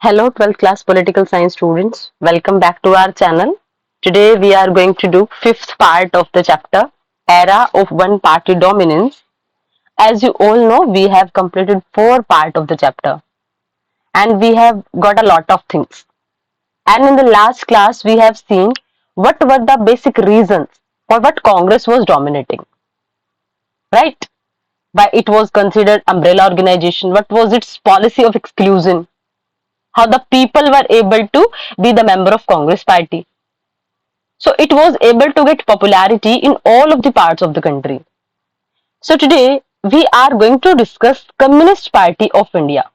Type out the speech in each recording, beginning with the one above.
Hello 12th class political science students. Welcome back to our channel. Today we are going to do fifth part of the chapter Era of One Party Dominance. As you all know, we have completed four part of the chapter and we have got a lot of things. And in the last class we have seen what were the basic reasons for what Congress was dominating. Right? Why it was considered umbrella organization, what was its policy of exclusion, how the people were able to be the member of Congress party. So it was able to get popularity in all of the parts of the country. So today we are going to discuss Communist Party of India.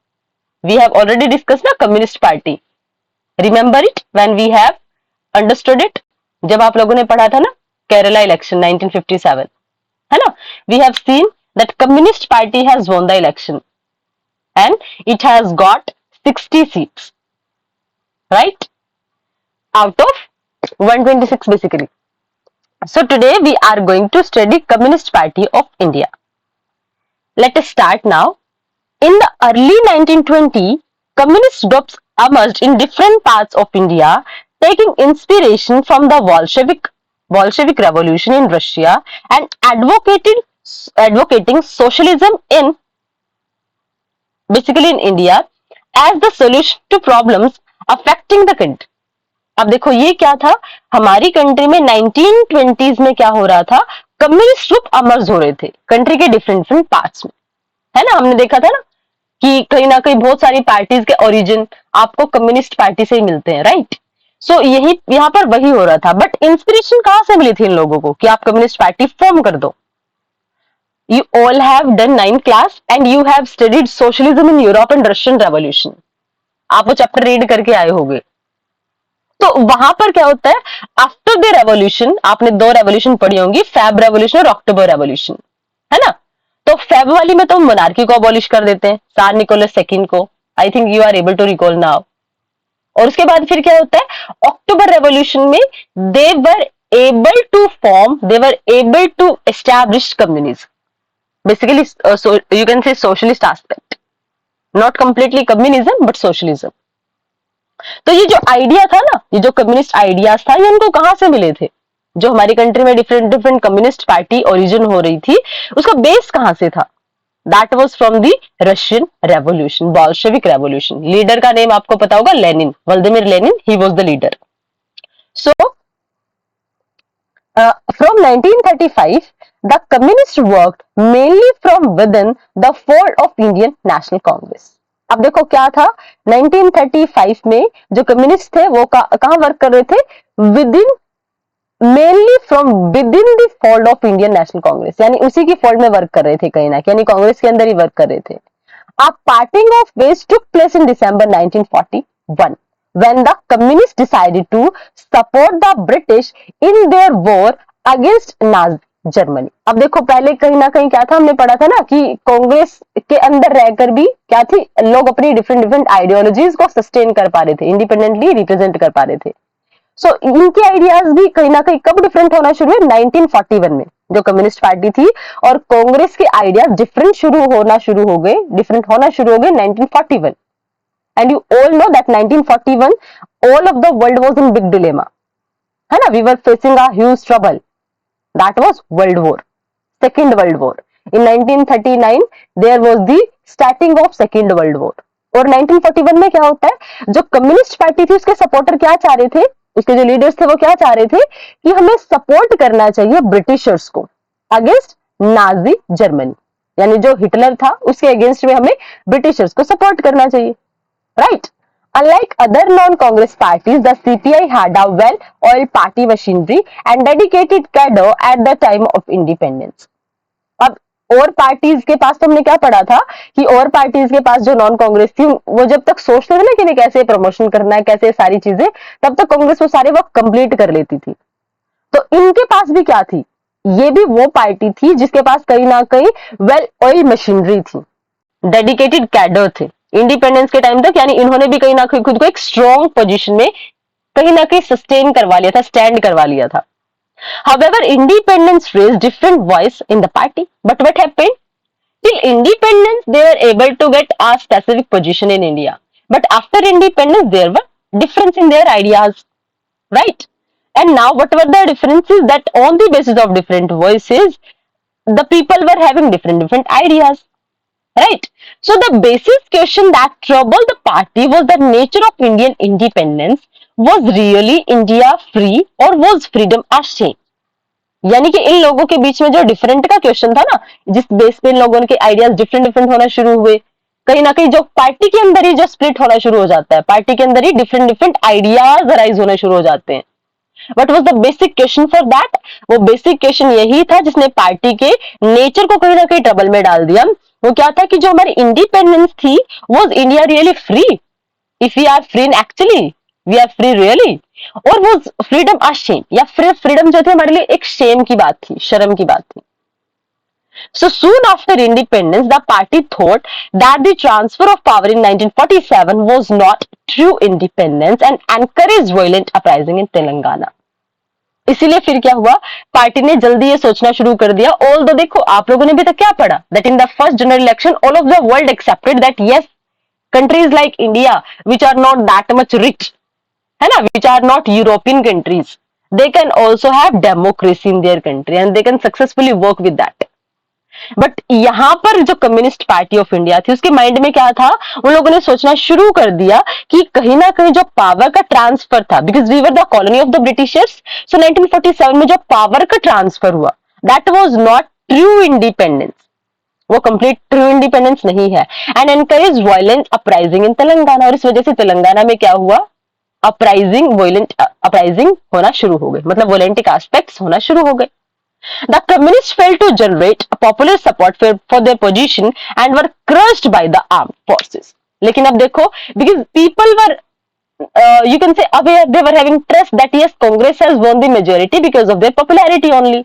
We have already discussed the Communist Party. Remember it when we have understood it? जब आप लोगों ने पढ़ा था ना Kerala election 1957 है ना, we have seen that Communist Party has won the election and it has got 60 seats, right, out of 126 basically. So today we are going to study Communist Party of India. Let us start now. In the early 1920, communist groups emerged in different parts of India, taking inspiration from the Bolshevik revolution in Russia and advocating socialism in basically in India as the solution to problems affecting the country. अब देखो ये क्या था, हमारी country में 1920s में क्या हो रहा था, कम्युनिस्ट ग्रुप अमर्ज हो रहे थे कंट्री के डिफरेंट डिफरेंट पार्ट्स में, है ना. हमने देखा था ना कि कहीं ना कहीं बहुत सारी पार्टीज के ओरिजिन आपको कम्युनिस्ट पार्टी से ही मिलते हैं, राइट. सो यही यहाँ पर वही हो रहा था. बट इंस्पिरेशन कहां से मिली थी इन लोगों को कि आप कम्युनिस्ट पार्टी फॉर्म कर दो. You all have done 9th class and you have studied socialism in Europe and Russian Revolution. आप वो चैप्टर रीड करके आए होंगे. तो वहां पर क्या होता है, आफ्टर द रेवोल्यूशन आपने दो रेवोल्यूशन पढ़ी होंगी, फैब रेवोल्यूशन और अक्टूबर रेवोल्यूशन, है ना. तो फेब वाली में तो मोनार्की को अबॉलिश कर देते हैं, सार निकोलस सेकंड को. I think you are able to recall now. और उसके बाद फिर क्या होता है, अक्टूबर रेवोल्यूशन में they were able to form, they were able to establish communism, basically you can say socialist aspect, not completely communism but socialism. तो ये जो आइडिया था ना, ये जो कम्युनिस्ट आइडियाज था, ये उनको कहां से मिले थे, जो हमारी कंट्री में different different communist party origin हो रही थी, उसका बेस कहां से था. That was from the Russian revolution, Bolshevik revolution. Leader का नेम आपको पता होगा, Lenin, Vladimir Lenin, he was the leader. So from 1935 the communist worked mainly from within the fold of Indian national Congress. अब देखो क्या था, 1935 में जो कम्युनिस्ट थे वो कहां वर्क कर रहे थे, within, mainly from within the fold of Indian national Congress, यानी उसी की फोल्ड में वर्क कर रहे थे कहीं ना, यानी कांग्रेस के अंदर ही वर्क कर रहे थे. A parting of ways took place in December 1941 when the communists decided to support the British in their war against Nazi Germany. अब देखो पहले कहीं ना कहीं क्या था, हमने पढ़ा था ना कि कांग्रेस के अंदर रहकर भी क्या थी, लोग अपनी डिफरेंट डिफरेंट आइडियोलॉजीज को सस्टेन कर पा रहे थे, इंडिपेंडेंटली रिप्रेजेंट कर पा रहे थे. सो इनके आइडियाज भी कहीं ना कहीं कब डिफरेंट होना शुरू हुए, 1941 में, जो कम्युनिस्ट पार्टी थी और कांग्रेस के आइडियाज डिफरेंट होना शुरू हो गए 1941. And you all know that 1941 all of the world was in big dilemma, है ना. We were facing a huge trouble, that was world war, second world war. In 1939 there was the starting of second world war. और 1941 में क्या होता है, जो communist party थी उसके सपोर्टर क्या चाह रहे थे, उसके जो लीडर्स थे वो क्या चाह रहे थे कि हमें सपोर्ट करना चाहिए ब्रिटिशर्स को अगेंस्ट नाजी जर्मनी, यानी जो हिटलर था उसके अगेंस्ट में हमें ब्रिटिशर्स को सपोर्ट करना चाहिए, right. Unlike other non-Congress parties, the CPI had a well-oiled party machinery and dedicated cadre at the time of independence. अब और पार्टीज के पास तो हमने क्या पढ़ा था कि और पार्टीज के पास जो नॉन कांग्रेस थी वो जब तक सोचते थे ना कि कैसे प्रमोशन करना है, कैसे सारी चीजें, तब तक कांग्रेस वो सारे वर्क कंप्लीट कर लेती थी. तो इनके पास भी क्या थी, ये भी वो पार्टी थी जिसके पास कहीं ना कहीं वेल ऑयल मशीनरी थी, डेडिकेटेड कैडर थे इंडिपेंडेंस के टाइम तक, यानी इन्होंने भी कहीं ना कहीं खुद को एक स्ट्रॉन्ग पोजीशन में कहीं ना कहीं सस्टेन करवा लिया था, स्टैंड करवा लिया था. However, independence raised different voice in the party. But what happened? Till independence, they were able to get a specific position in India. but after independence there were difference in their ideas, right? And now what were the differences? That on the basis of different voices, the people were having different ideas, right? So the basic question that troubled the party was the nature of Indian independence. Was really India free or was freedom a shame? यानी कि इन लोगों के बीच में जो different का question था ना, जिस बेस पे इन लोगों के आइडियाज डिफरेंट डिफरेंट होना शुरू हुए, कहीं ना कहीं जो पार्टी के अंदर ही जो स्प्लिट होना शुरू हो जाता है, पार्टी के अंदर ही डिफरेंट डिफरेंट आइडियाज अराइज होने शुरू हो जाते हैं. What was the basic question for that? वो बेसिक क्वेश्चन यही था जिसने पार्टी के नेचर को कहीं ना कहीं ट्रबल में डाल दिया. वो क्या था कि जो हमारी इंडिपेंडेंस थी, was India really free? If we are free in actually, we are free really, और वो फ्रीडम आ शेम, या फिर फ्रीडम जो थी हमारे लिए एक शेम की बात थी, शर्म की बात थी. So soon after independence, the party thought that the transfer of power in 1947 was not true independence and encouraged violent uprising in Telangana. इसीलिए फिर क्या हुआ, पार्टी ने जल्दी ये सोचना शुरू कर दिया. ऑल दो देखो आप लोगों ने भी तक क्या पढ़ा, that in the first general election all of the world accepted that yes, countries like India, which are not that much rich, है ना, which are not European countries, they can also have democracy in their country and they can successfully work with that. But यहां पर जो communist party of India थी, उसके mind में क्या था, उन लोगों ने सोचना शुरू कर दिया कि कहीं ना कहीं जो पावर का ट्रांसफर था, because we were the colony of the Britishers, so 1947 में जो पावर का ट्रांसफर हुआ, that was not true independence, वो कंप्लीट ट्रू इंडिपेंडेंस नहीं है. And encourage violent uprising in Telangana, और इस वजह से तेलंगाना में क्या हुआ, अपराइजिंग, वायलेंट अपराइजिंग होना शुरू हो गई, मतलब वॉलेंटिक एस्पेक्ट्स होना शुरू हो गए. The communists failed to generate a popular support for their position and were crushed by the armed forces. लेकिन अब देखो, because people were you can say aware, they were having trust that yes, Congress has won the majority because of their popularity only.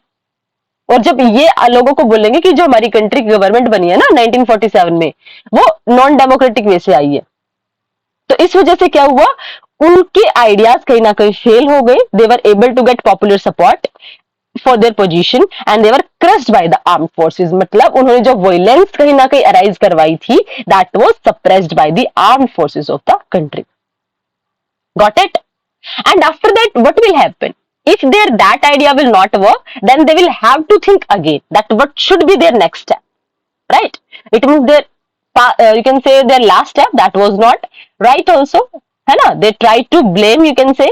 और जब ये लोगों को बोलेंगे कि जो हमारी कंट्री की गवर्नमेंट बनी है ना 1947 में, वो नॉन डेमोक्रेटिक वे से आई है, तो इस वजह से क्या हुआ, उनके आइडियाज कहीं ना कहीं फेल हो गए. They were able to get popular support for their position and they were crushed by the armed forces, मतलब उन्होंने जो वायलेंस कहीं ना कहीं अराइज करवाई थी, that was suppressed by the armed forces of the country. Got it? And after that what will happen? If their that idea will not work, then they will have to think again that what should be their next step, right? It means their you can say their last step that was not right also, है ना? They try to blame, you can say.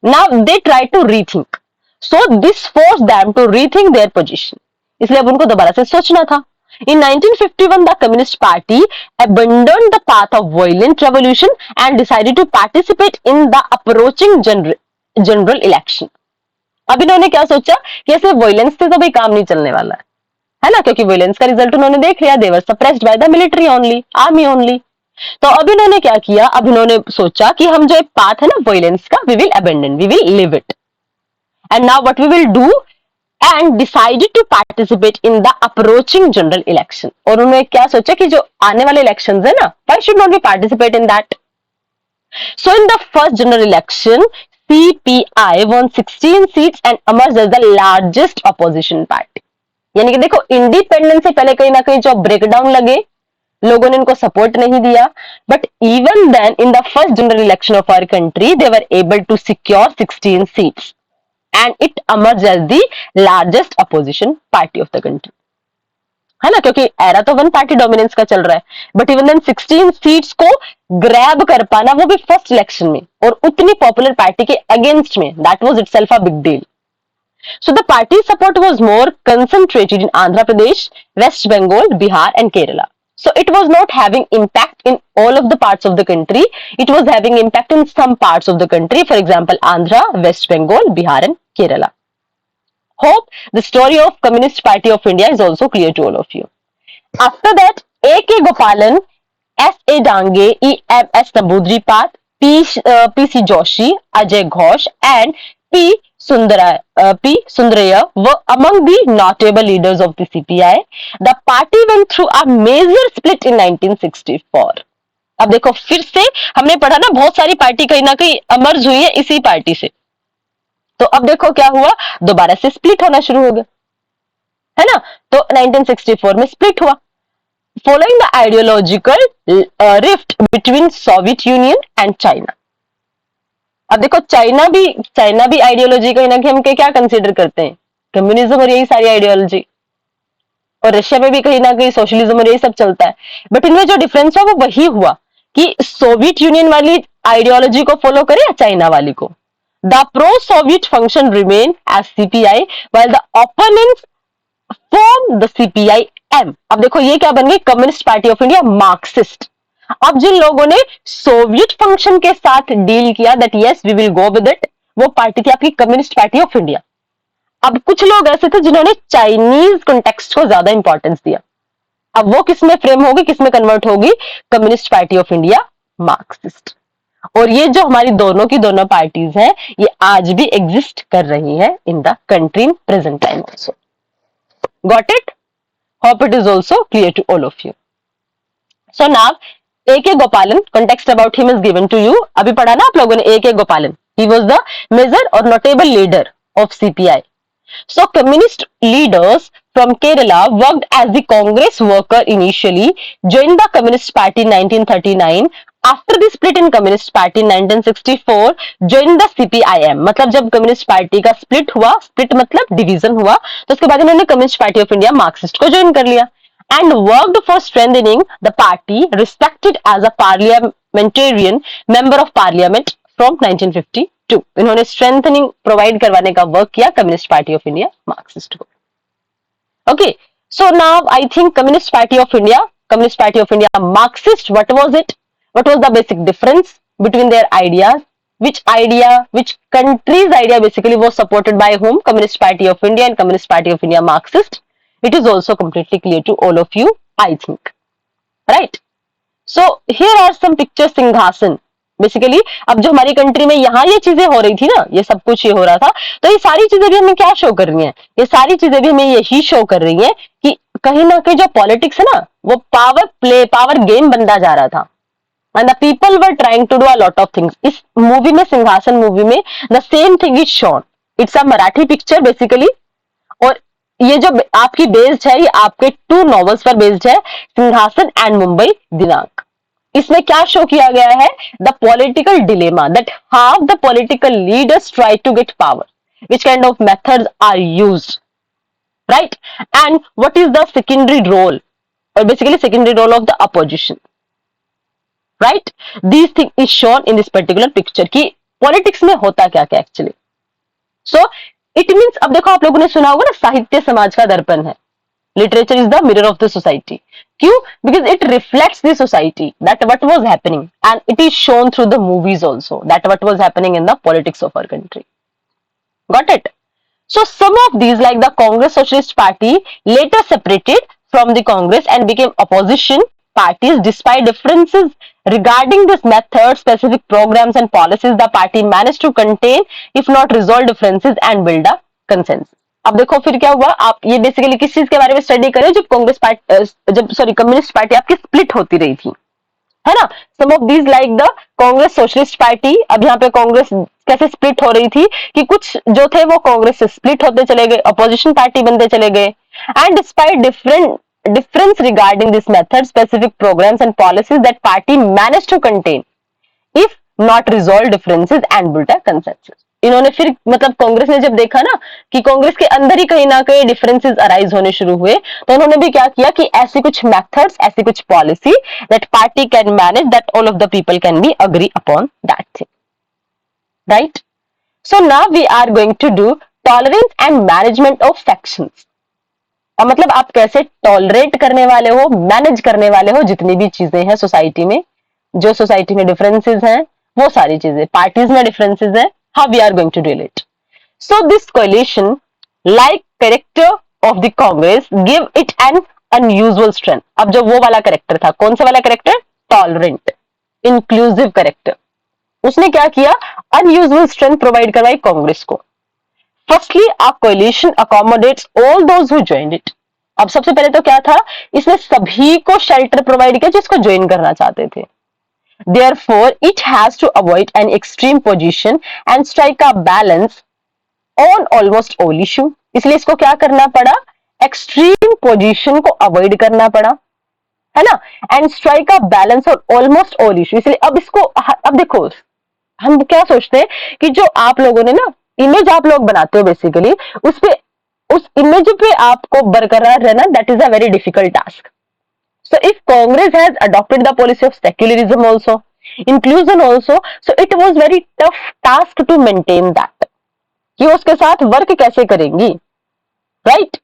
Now they try to rethink. So this forced them to rethink their position. इसलिए अब उनको दोबारा से सोचना था. In 1951, the Communist Party abandoned the path of violent revolution and decided to participate in the approaching general election. अब इन्होंने क्या सोचा कि ऐसे वायलेंस से तो भाई काम नहीं चलने वाला है ना, क्योंकि वायलेंस का रिजल्ट उन्होंने देख लिया, they were suppressed by the military only, army only. तो अब इन्होंने क्या किया, अब इन्होंने सोचा कि हम जो एक पाथ है ना वायलेंस का, we will abandon, we will leave it. And now what we will do, and decided to participate in the approaching general election. और उन्होंने क्या सोचा कि जो आने वाले इलेक्शंस है ना, why should not we participate in that. So in the first general election CPI won 16 seats and emerged as the largest opposition party. यानी कि देखो, इंडिपेंडेंस से पहले कहीं ना कहीं जो ब्रेकडाउन लगे, लोगों ने इनको सपोर्ट नहीं दिया, but even then in the first general election of our country they were able to secure 16 seats and it emerged as the largest opposition party of the country. है ना, क्योंकि एरा तो वन पार्टी डोमिनेंस का चल रहा है, but even then 16 seats को grab कर पाना, वो भी फर्स्ट इलेक्शन में, और उतनी पॉपुलर पार्टी के अगेंस्ट में, that was itself a big deal. So the party support was more concentrated in Andhra Pradesh, West Bengal, Bihar and Kerala. So it was not having impact in all of the parts of the country. It was having impact in some parts of the country. For example, Andhra, West Bengal, Bihar and Kerala. Hope the story of Communist Party of India is also clear to all of you. After that, A.K. Gopalan, S.A. Dange, E.M.S. Namboodiripad, P.C. Joshi, Ajay Ghosh and P. Sundaraya were among the notable leaders of the CPI. The party went through a major split in 1964. अब देखो, फिर से हमने पढ़ा ना, बहुत सारी party कहीं ना कहीं अमर्ज हुई है इसी पार्टी से. तो अब देखो क्या हुआ, दोबारा से स्प्लिट होना शुरू हो गया, है ना. तो 1964 में स्प्लिट हुआ. following the ideological rift between Soviet Union and China. अब देखो चाइना भी आइडियोलॉजी कहीं ना कहीं हम क्या कंसीडर करते हैं, कम्युनिज्म और यही सारी आइडियोलॉजी, और रशिया में भी कहीं ना कहीं सोशलिज्म और यही सब चलता है। बट इनमें जो डिफरेंस हुआ वो वही हुआ कि सोवियत यूनियन वाली आइडियोलॉजी को फॉलो करे या चाइना वाली को। The pro Soviet function remain as CPI while the opponents form the CPI M. अब देखो ये क्या बन गई, communist party of India, Marxist. अब जिन लोगों ने सोवियत फंक्शन के साथ डील किया that yes we will go with it, वो पार्टी थी आपकी कम्युनिस्ट पार्टी ऑफ इंडिया। अब कुछ लोग ऐसे थे जिन्होंने चाइनीज कॉन्टेक्स्ट को ज्यादा इंपॉर्टेंस दिया। अब वो किसमें फ्रेम होगी, किसमें कन्वर्ट होगी, communist party of India, Marxist. और ये जो हमारी दोनों की दोनों पार्टीज हैं ये आज भी एग्जिस्ट कर रही है in the country in present time also. Got it? Hope it is also clear to all of you. So now A.K. Gopalan, context about him is given to you. अभी पढ़ा ना आप लोगों ने A.K. Gopalan. He was the major or notable leader of CPI. So communist leaders from Kerala worked as the Congress worker initially, joined the Communist Party in 1939. After the split in Communist Party in 1964, joined the CPIM. मतलब जब communist party का split हुआ, split मतलब division हुआ, तो उसके बाद इन्होंने communist party of India Marxist को ज्वाइन कर लिया and worked for strengthening the party, respected as a parliamentarian member of parliament from 1952. इन्होंने strengthening प्रोवाइड करवाने का वर्क किया communist party of India Marxist को। Okay, so now I think Communist Party of India, Marxist, what was it? What was the basic difference between their ideas? Which country's idea basically was supported by whom? Communist Party of India and Communist Party of India Marxist. It is also completely clear to all of you, I think. Right? So here are some pictures सिंहासन। Basically अब जो हमारी country में यहाँ ये चीजें हो रही थी ना, ये सब कुछ ये हो रहा था, तो ये सारी चीजें भी हमें क्या शो कर रही हैं, ये सारी चीजें भी हमें यही शो कर रही हैं कि कहीं ना कहीं जो पॉलिटिक्स है ना वो पावर गेम बनता जा रहा था and the people were trying to do a lot of things. इस मूवी में, सिंहासन मूवी में, the same thing is shown. It's a Marathi picture basically, और ये जो आपकी बेस्ड है ये आपके 2 नॉवेल्स पर बेस्ड है, सिंहासन एंड मुंबई दिनांक। इसमें क्या शो किया गया है, the political dilemma that how the political leaders try to get power, which kind of methods are used, right, and what is the secondary role, और basically secondary role of the opposition, right. This thing is shown in this particular picture कि politics में होता क्या क्या actually. So it means, अब देखो आप लोगों ने सुना होगा ना, साहित्य समाज का दर्पण है, literature is the mirror of the society. क्यों? Because it reflects the society that what was happening and it is shown through the movies also that what was happening in the politics of our country. Got it? So some of these like the Congress socialist party later separated from the Congress and became opposition parties. Despite differences regarding this method, specific programs and policies, the party managed to contain, if not resolve differences and build a consensus. अब देखो फिर क्या हुआ, आप ये basically किस चीज के बारे में स्टडी करें, जब कम्युनिस्ट पार्टी आपकी स्प्लिट होती रही थी, है ना। Some of these like the Congress socialist party, अब यहाँ पे कांग्रेस कैसे स्प्लिट हो रही थी कि कुछ जो थे वो कांग्रेस से स्प्लिट होते चले गए, अपोजिशन पार्टी बनते चले गए, and despite difference regarding this method, specific programs and policies, that party managed to contain, if not resolve differences and build a consensus. इन्होंने फिर मतलब कांग्रेस ने जब देखा ना कि कांग्रेस के अंदर ही कहीं ना कहीं डिफरेंसेस अराइज होने शुरू हुए, तो उन्होंने भी क्या किया कि ऐसी कुछ मेथड्स, ऐसी कुछ policy that party can manage, that all of the people can be agree upon that thing, right. So now we are going to do tolerance and management of factions. और मतलब आप कैसे टॉलरेट करने वाले हो, manage करने वाले हो जितनी भी चीजें हैं सोसाइटी में, जो सोसाइटी में डिफरेंसेस हैं वो सारी चीजें, पार्टीज में डिफरेंसेस हैं, how we are going to deal it. So this coalition like character of the Congress give it an unusual strength. अब जो वो वाला कैरेक्टर था, कौन सा वाला कैरेक्टर, टॉलरेंट इंक्लूसिव कैरेक्टर, उसने क्या किया, अनयूजुअल स्ट्रेंथ प्रोवाइड करवाई कांग्रेस को। Firstly, our coalition accommodates all those who joined it. अब सबसे पहले तो क्या था, इसने सभी को शेल्टर प्रोवाइड किया जिसको ज्वाइन करना चाहते थे। Therefore, it has to avoid an extreme position and strike a balance on almost all issue. इसलिए इसको क्या करना पड़ा, एक्सट्रीम पोजीशन को अवॉइड करना पड़ा, है ना, and strike a balance on almost all issue. इसलिए अब इसको, अब देखो हम क्या सोचते हैं कि जो आप लोगों ने ना इमेज आप लोग बनाते हो बेसिकली, उस पे, उस इमेज पे आपको बरकरार रहना, that is a very difficult task. So if Congress has adopted the policy of secularism also, inclusion also, so it was very tough task to maintain that, कि उसके साथ वर्क कैसे करेंगी, राइट?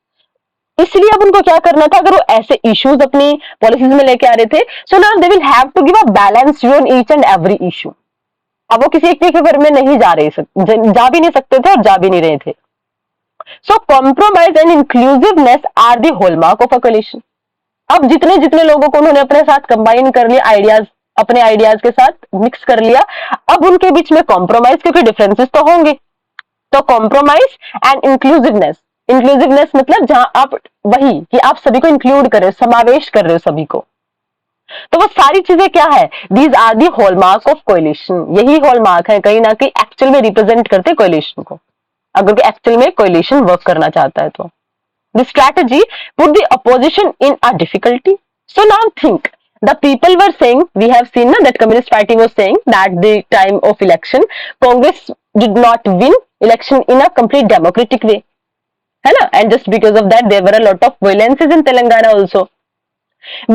इसलिए अब उनको क्या करना था, अगर वो ऐसे इश्यूज अपनी पॉलिसीज में लेके आ रहे थे, so now they will have to give a balance view on each and every issue. अब वो किसी एक के घर में नहीं जा रहे, जा भी नहीं सकते थे और जा भी नहीं रहे थे। So compromise and inclusiveness are the hallmark of a coalition. अब जितने जितने लोगों को उन्होंने अपने साथ कंबाइन कर लिया, आइडियाज अपने आइडियाज के साथ मिक्स कर लिया, अब उनके बीच में कॉम्प्रोमाइज, क्योंकि डिफरेंसेस तो होंगे, तो कॉम्प्रोमाइज एंड इंक्लूसिवनेस। इंक्लूसिवनेस मतलब जहां आप, वही कि आप सभी को इंक्लूड कर रहे हो, समावेश कर रहे हो सभी को, तो वो सारी चीजें क्या है, these are the hallmark of coalition. यही हॉलमार्क है कहीं ना कहीं एक्चुअल में रिप्रेजेंट करते कोलिशन को, अगर एक्चुअल में कोलिशन वर्क करना चाहता है तो। The strategy put the opposition in a difficulty. So now think, the people were saying, we have seen na, that Communist Party was saying that the time of election, Congress did not win election in a complete democratic way, है ना? And just because of that, there were a lot of violences in Telangana also.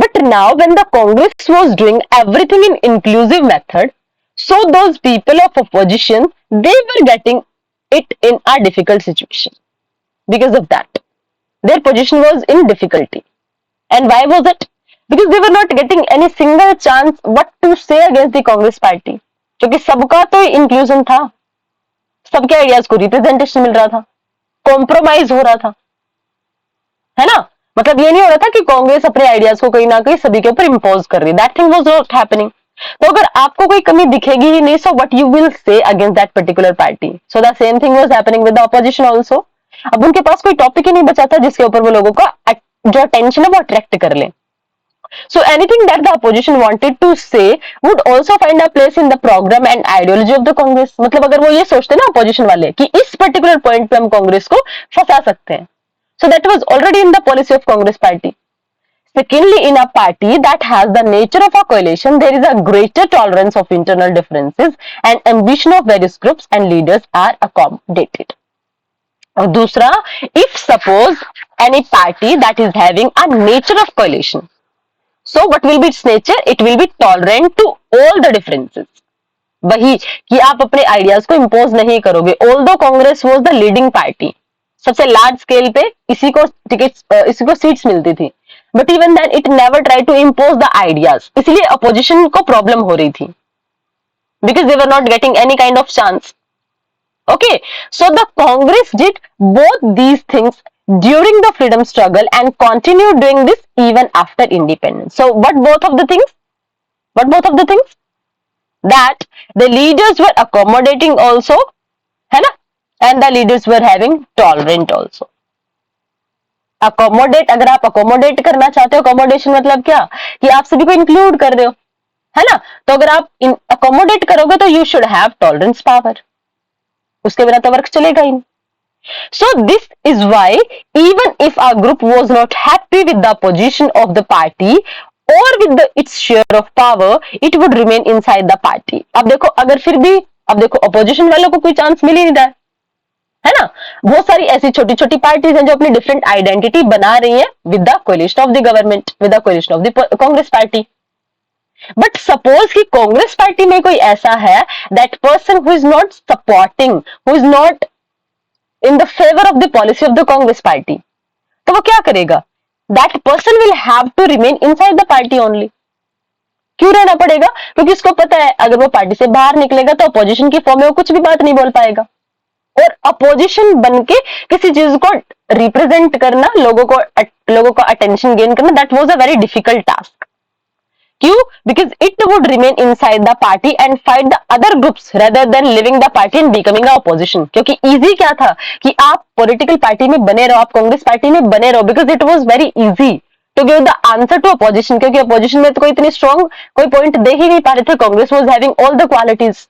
But now, when the Congress was doing everything in inclusive method, so those people of opposition, they were getting it in a difficult situation because of that. Their position was in difficulty. And why was it? Because they were not getting any single chance what to say against the Congress party. क्योंकि सबका तो inclusion था, सबके ideas को representation मिल रहा था, compromise हो रहा था, है ना? मतलब ये नहीं हो रहा था कि कांग्रेस अपने आइडियाज को कहीं ना कहीं सभी के ऊपर इम्पोज कर रही है। That thing was not happening. तो अगर आपको कोई कमी दिखेगी ही नहीं, so what you will say against that particular party. So the same thing was happening with the opposition also. अब उनके पास कोई टॉपिक ही नहीं बचा था जिसके ऊपर वो लोगों का जो अटेंशन है वो अट्रैक्ट कर ले। So anything that the opposition wanted to say would also find a place in the program and ideology of the Congress। मतलब अगर वो ये सोचते ना अपोजिशन वाले कि इस पर्टिकुलर पॉइंट पे हम कांग्रेस को फंसा सकते हैं, so that was already in the policy of Congress party. Secondly, in a party that has the nature of a coalition, there is a greater tolerance of internal differences and ambition of various groups and leaders are accommodated. और दूसरा, if suppose any party that is having a nature of coalition, so what will be its nature? It will be tolerant to all the differences. वही कि आप अपने ideas को impose नहीं करोगे। Although Congress was the leading party, सबसे large scale पे इसी को टिकट, इसी को सीट्स मिलती थी, but even then it never try to impose the ideas. इसलिए अपोजिशन को प्रॉब्लम हो रही थी, because they were not getting any kind of chance. Okay, so the Congress did both these things during the freedom struggle and continued doing this even after independence. So what both of the things? What both of the things? That the leaders were accommodating also, है ना? And the leaders were having tolerant also. Accommodate, अगर आप accommodate करना चाहते हो, accommodation मतलब क्या? कि आप सभी को include कर रहे हो, है ना? तो अगर आप accommodate करोगे तो you should have tolerance power. उसके बिना तो वर्क चलेगा ही नहीं। So this is why even if our group was not happy with the position of the party or with its share of power, it would remain inside the party. अब देखो, अगर फिर भी, अब देखो अपोजिशन वालों को कोई चांस मिल ही नहीं रहा है ना? बहुत सारी ऐसी छोटी छोटी पार्टीज हैं जो अपनी डिफरेंट आइडेंटिटी बना रही हैं with the coalition of the government, with the coalition of the Congress party. But suppose कि कांग्रेस पार्टी में कोई ऐसा है, that person who is not supporting, who is not in the favour of the policy of the Congress party, तो वो क्या करेगा? That person will have to remain inside the party only. क्यों रहना पड़ेगा? क्योंकि उसको पता है अगर वो पार्टी से बाहर निकलेगा तो अपोजिशन की फॉर्म में वो कुछ भी बात नहीं बोल पाएगा, और अपोजिशन बनके किसी चीज को रिप्रेजेंट करना, लोगों का अटेंशन गेन करना, that was a very difficult task. क्यों? Because it would remain inside the party and fight the other groups rather than leaving the party and becoming a opposition. क्योंकि easy क्या था कि आप political party में बने रहो, आप कांग्रेस पार्टी में बने रहो, because it was very easy to give the answer to opposition, क्योंकि opposition में तो कोई इतनी strong कोई point दे ही नहीं पा रहे थे। Congress was having all the qualities,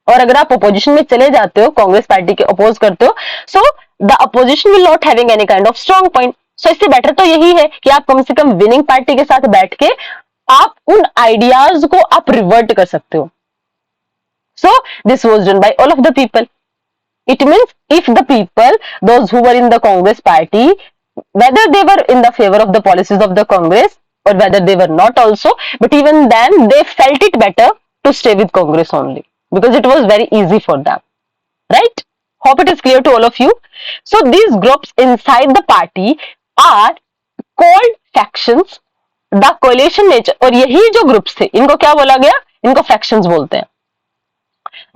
और अगर आप opposition में चले जाते हो, कांग्रेस पार्टी के oppose करते हो, so the opposition will not having any kind of strong point. सो इससे बेटर तो यही है कि आप कम से कम विनिंग पार्टी के साथ बैठ के आप उन आइडियाज को आप रिवर्ट कर सकते हो. So this was done by all of the people. It means if the people, those who were in the Congress party, whether they were in the favor of the policies of the Congress or whether they were not also, but even then they felt it better to stay with Congress only because it was very easy for them. Right? Hope it is clear to all of you. So these groups inside the party are called factions. The coalition nature, और यही जो groups थे इनको क्या बोला गया? इनको factions बोलते हैं.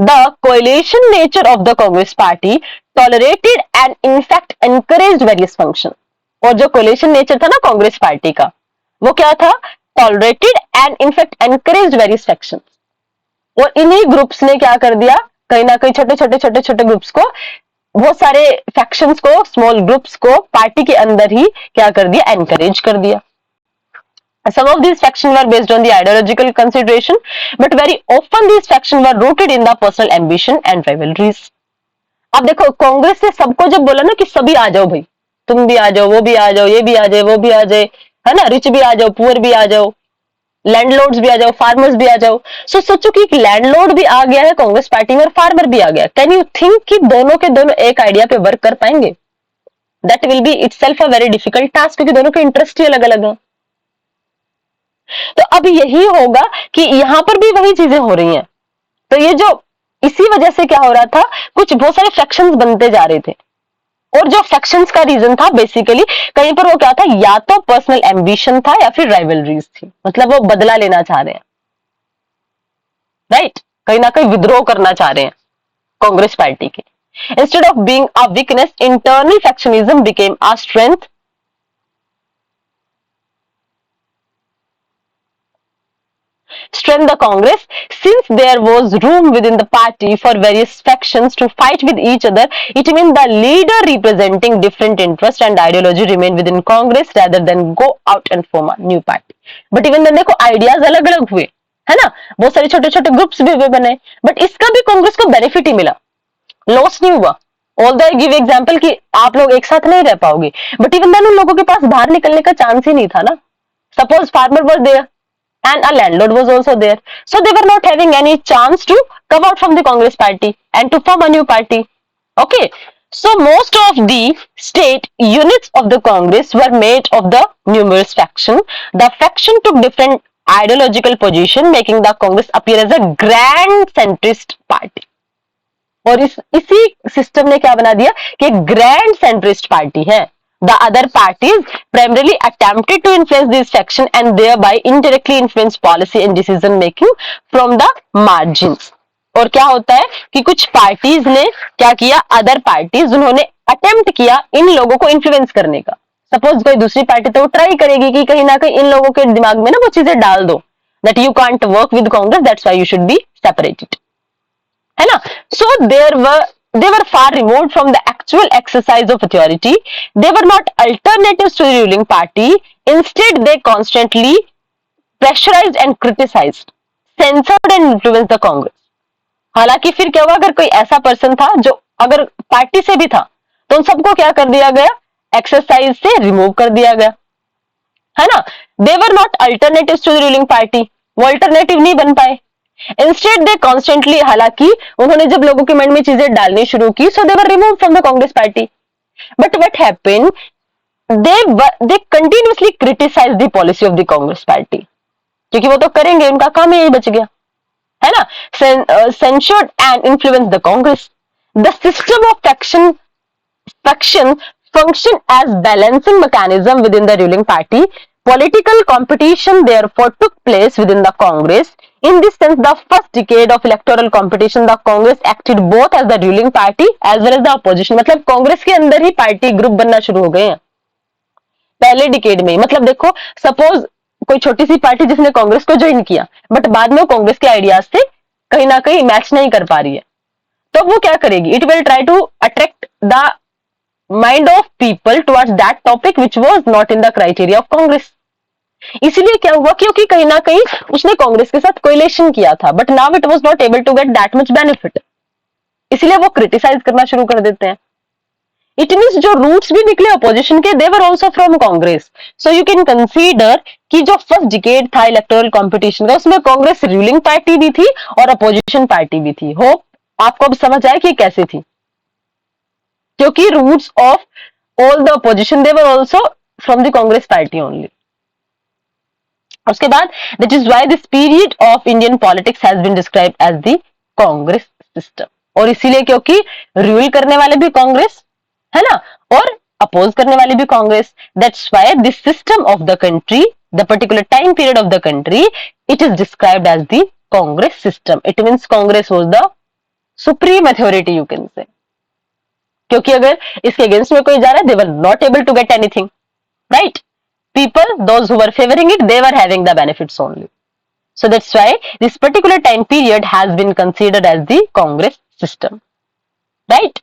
The coalition nature of the Congress party tolerated and in fact encouraged various functions. और जो coalition nature था ना कांग्रेस पार्टी का, वो क्या था? Tolerated and in fact encouraged various factions. और इन्हीं ग्रुप्स ने क्या कर दिया? कहीं ना कहीं छोटे ग्रुप्स को, बहुत सारे फैक्शंस को, स्मॉल ग्रुप्स को पार्टी के अंदर ही क्या कर दिया? एनकरेज कर दिया. Some of these factions were based on the ideological consideration, but very often these factions were rooted in the personal ambition and rivalries. अब देखो कांग्रेस ने सबको जब बोला ना कि सभी आ जाओ भाई, तुम भी आ जाओ, वो भी आ जाओ, ये भी आ जाए, वो भी आ जाए, है ना, रिच भी आ जाओ, पुअर भी आ जाओ, लैंडलॉर्ड्स भी आ जाओ, फार्मर्स भी आ जाओ. सो सोचो कि लैंडलॉर्ड भी आ गया है कांग्रेस पार्टी में और फार्मर भी आ गया. कैन यू थिंक कि दोनों के दोनों एक आइडिया पे वर्क कर पाएंगे? That will be itself a very difficult task, क्योंकि दोनों के इंटरेस्ट ही अलग अलग है. तो अब यही होगा कि यहां पर भी वही चीजें हो रही हैं. तो ये जो इसी वजह से क्या हो रहा था, कुछ बहुत सारे फैक्शंस बनते जा रहे थे. और जो फैक्शंस का रीजन था बेसिकली कहीं पर वो क्या था, या तो पर्सनल एम्बिशन था या फिर राइवलरीज थी. मतलब वो बदला लेना चाह रहे हैं, राइट? कहीं ना कहीं विद्रोह करना चाह रहे हैं कांग्रेस पार्टी के. Instead of being a weakness, internal factionalism became a strength. Strengthen the Congress, since there was room within the party for various factions to fight with each other. It means the leader representing different interests and ideology remain within Congress rather than go out and form a new party. But even then देखो ideas अलग अलग हुए, है ना, बहुत सारे छोटे छोटे ग्रुप्स भी बने, बट इसका भी कांग्रेस को बेनिफिट ही मिला, लॉस नहीं हुआ. ऑल द गिव एग्जाम्पल कि आप लोग एक साथ नहीं रह पाओगे, बट इवन देन उन लोगों के पास बाहर निकलने का चांस ही नहीं था ना. Suppose farmer was there and a landlord was also there, so they were not having any chance to come out from the Congress party and to form a new party. Okay, so most of the state units of the Congress were made of the numerous faction. The faction took different ideological position, making the Congress appear as a grand centrist party. और इसी system ने क्या बना दिया कि grand centrist party है. The other parties primarily attempted to influence this faction and thereby indirectly influence policy and decision making from the margins. और क्या होता है कि कुछ पार्टीज ने क्या किया, अदर पार्टीज उन्होंने अटेम्प्ट किया इन लोगों को इन्फ्लुएंस करने का. सपोज कोई दूसरी पार्टी तो वो ट्राई करेगी कि कहीं ना कहीं इन लोगों के दिमाग में ना वो चीजें डाल दो, that you can't work with Congress, that's why you should be separated, है ना. सो they were far removed from the actual exercise of authority. They were not alternatives to the ruling party. Instead, they constantly pressurized and criticized, censored and influenced the Congress. हालांकि फिर क्या हुआ, अगर कोई ऐसा person था जो अगर पार्टी से भी था तो उन सबको क्या कर दिया गया, एक्सरसाइज से रिमूव कर दिया गया, है ना. They were not alternatives to the ruling party. वो अल्टरनेटिव नहीं बन पाए. इंस्टेड दे कॉन्स्टेंटली, हालांकि उन्होंने जब लोगों के मन में चीजें डालनी शुरू की, so they were remove from the Congress party. But what happened, they continuously criticize the policy of the Congress party, क्योंकि वो तो करेंगे, उनका काम ही बच गया, है ना. censured and influenced the Congress. The system of faction function as balancing mechanism within the ruling party. Political competition therefore took place within the Congress. In this sense, the first decade of electoral competition, the Congress acted both as the ruling party as well as the opposition. मतलब कांग्रेस के अंदर ही party group बनना शुरू हो गए हैं पहले decade में. मतलब देखो, सपोज कोई छोटी सी पार्टी जिसने कांग्रेस को ज्वाइन किया, बट बाद में वो कांग्रेस के आइडियाज से कहीं ना कहीं मैच नहीं कर पा रही है, तो वो क्या करेगी, it will try to attract the mind of people towards that topic which was not in the criteria of Congress. इसीलिए क्या हुआ, क्योंकि कहीं ना कहीं उसने कांग्रेस के साथ कोलिशन किया था, but now it was not able to get that much benefit, इसलिए वो क्रिटिसाइज करना शुरू कर देते हैं. इट मीन्स जो रूट्स भी निकले अपोजिशन के they were also from Congress. So you can consider कि जो फर्स्ट डिकेड था इलेक्टोरल कंपटीशन का उसमें कांग्रेस रूलिंग पार्टी भी थी और अपोजिशन पार्टी भी थी. होप आपको अब समझ आए कि कैसे थी, क्योंकि roots of all the opposition they were also from the Congress party only. उसके बाद that is why this period of Indian politics has been described as the Congress system. और इसीलिए क्योंकि रूल करने वाले भी कांग्रेस है ना, और अपोज करने वाले भी Congress. That's why this system of the country, the particular time period of the country, it is described as the Congress system. It means Congress was the supreme authority you can say, क्योंकि अगर इसके अगेंस्ट में कोई जा रहा है they were not able to get anything, right. People, those who were favoring it, they were having the benefits only. So that's why this particular time period has been considered as the Congress system, right?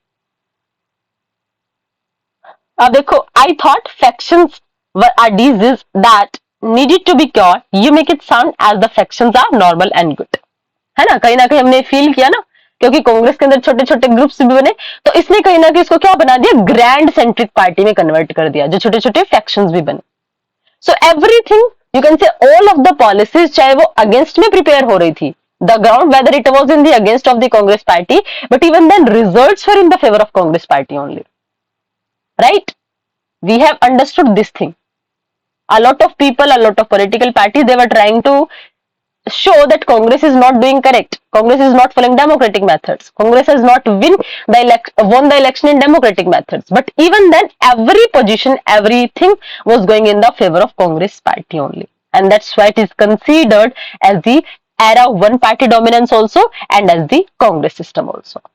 अब देखो, I thought factions were a disease that needed to be cured. You make it sound as the factions are normal and good. है ना कहीं हमने feel किया ना, क्योंकि कांग्रेस के अंदर छोटे छोटे ग्रुप्स भी बने, तो इसने कहीं ना कहीं इसको क्या बना दिया, ग्रैंड सेंट्रिक पार्टी में कन्वर्ट कर दिया, जो छोटे छोटे फैक्शंस भी बने. So everything you can say, all of the policies चाहे वो अगेंस्ट में प्रिपेयर हो रही थी, the ground whether it was in the against of the Congress party, but even then results were in the favor of Congress party only, right? We have understood this thing. A lot of people, a lot of political parties, they were trying to show that Congress is not doing correct. Congress is not following democratic methods. Congress has not won the election in democratic methods. But even then, every position, everything was going in the favor of Congress party only. And that's why it is considered as the era of one party dominance also, and as the Congress system also.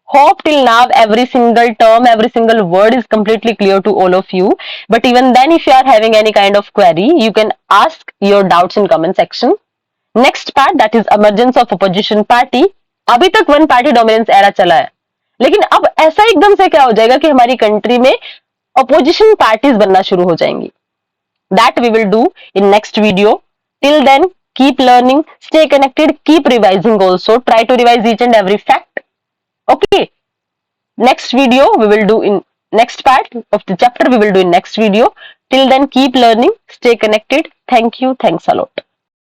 Hope till now every single term, every single word is completely clear to all of you. But even then, if you are having any kind of query, you can ask your doubts in comment section. Next part that is emergence of opposition party. अभी तक one party dominance era चला है, लेकिन अब ऐसा एकदम से क्या हो जाएगा कि हमारी कंट्री में अपोजिशन पार्टीज बनना शुरू हो जाएंगी. That we will do in next video. Till then keep learning, stay connected, keep revising also, try to revise each and every fact. Okay, next video we will do in next part of the chapter we will do in next video. Till then keep learning, stay connected. Thank you, thanks a lot.